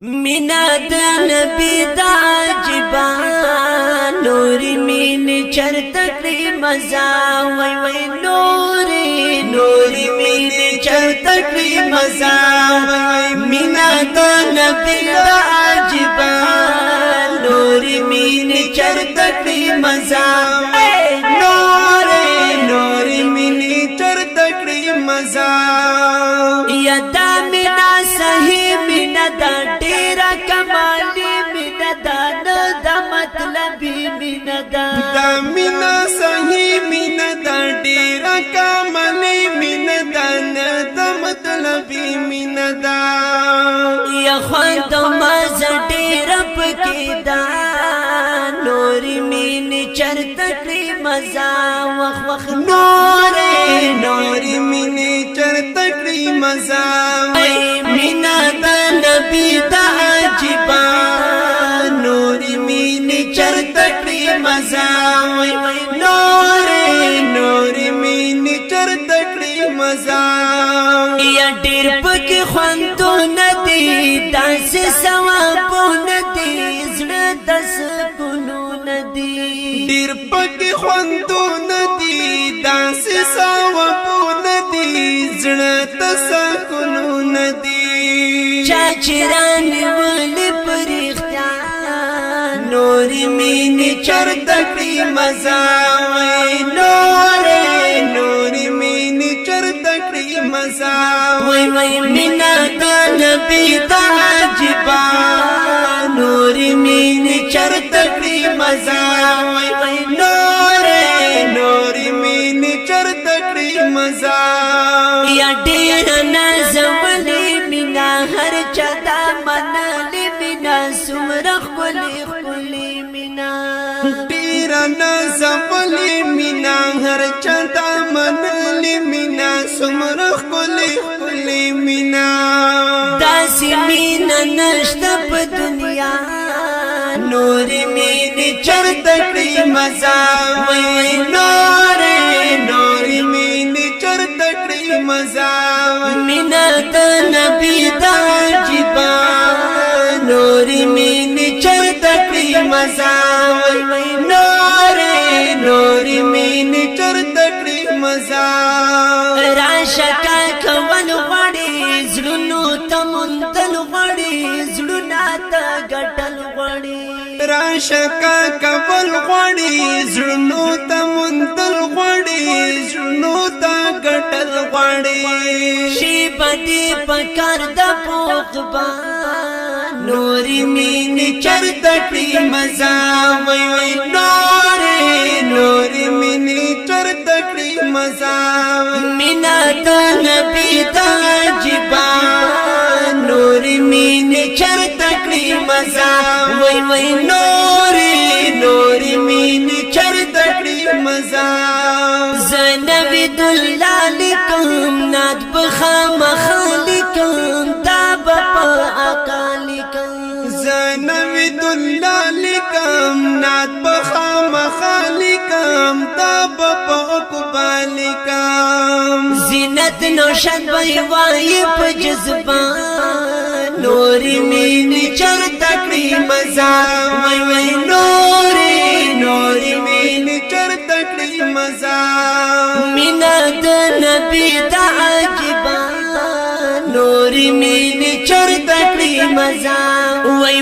مینا د نبی دا عجبا نوری مین چرته کړی مزا وای وای نوری مین چرته کړی مزا مینا د نبی دا عجبا نوری مین چرته کړی مزا نوری مین چرته کړی مزا یدا مینا صحیح مینا دا ډیرا کمالی مینا دا نه دا مطلبی مینا دا مینا صحیح مینا دا ډیرا کمالی مینا دا نه دا مطلبی مینا دا یا خوند مز ډیرا پکې دا نوری مین چرته کړی مزا وخ نوری مین چرته کړی مزا مینا دا نبی دا عجبا نوری مین چرته کړی مزا نوری مین چرته کړی مزا یا ډیر پکې خوندو ندی داسې ثوابو ندی زړه د سکونو ندی ډیر پکې خوندو ندی داسې ثوابو ندی زړه د سکونو ندی چاچران ول پرختیا نوری مین چرته کړی مزا نوری مین چرته کړی مزا وای مینا د نبی دا عجبا نوری مین چرته کړی مزا نوری مین چرته کړی مزا یا ډیر نازولی مینا هر چدا منلی مینا سمره خلی مینا ډیر نازولی مینا هر چدا منلی مینا سمره خلی مینا داسی مینا نشته په دنیا نوری مین چرته کړی مزا وای نوری مین چرته کړی مزا مینا د نبی دا عجبا نوری مین چرته کړی مزا وای نوری مین چرته کړی مزا راشکا کول غړي زړونو تمندل غړي زړونا ته ګټل غړي راشکا کول غړي زړونو تمندل غړي زړونو ته ګټل غړي شی بدی پکار د پوغبا نوری مین چرته کړی مزا وای نوری مین چرته کړی مزا مینا د نبی دا عجبا نوری مین چرته کړی مزا وای نوری مین چرته کړی مزا زنوی دلالکم ناد بخامخالکم دا بپا اقالکم زنوی دلالکم ناد بخامخالکم دا بپا اقبالکم زینت نوشد بھائی پا جذبان نوری مین چرته کړی مزا وای نوری مین چرته کړی مزا مینا د نبی دا عجبا نوری مین چرته کړی مزا وای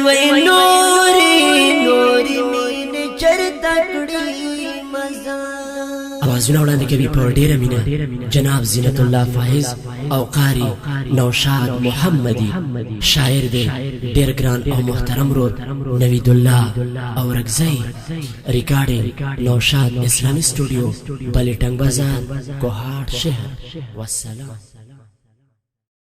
نوری مین چرته کړی مزا आवाज़ونه وړاندې کوي په ډیره مینه جناب زینت الله فایز او قاری نوشاد محمدی شاعر دی ډیر ګران او محترم رود نوید الله او رگزئی ریکارډینګ نوشاد اسلامی سټوډیو بلټنګ بازار کوهاټ شهر والسلام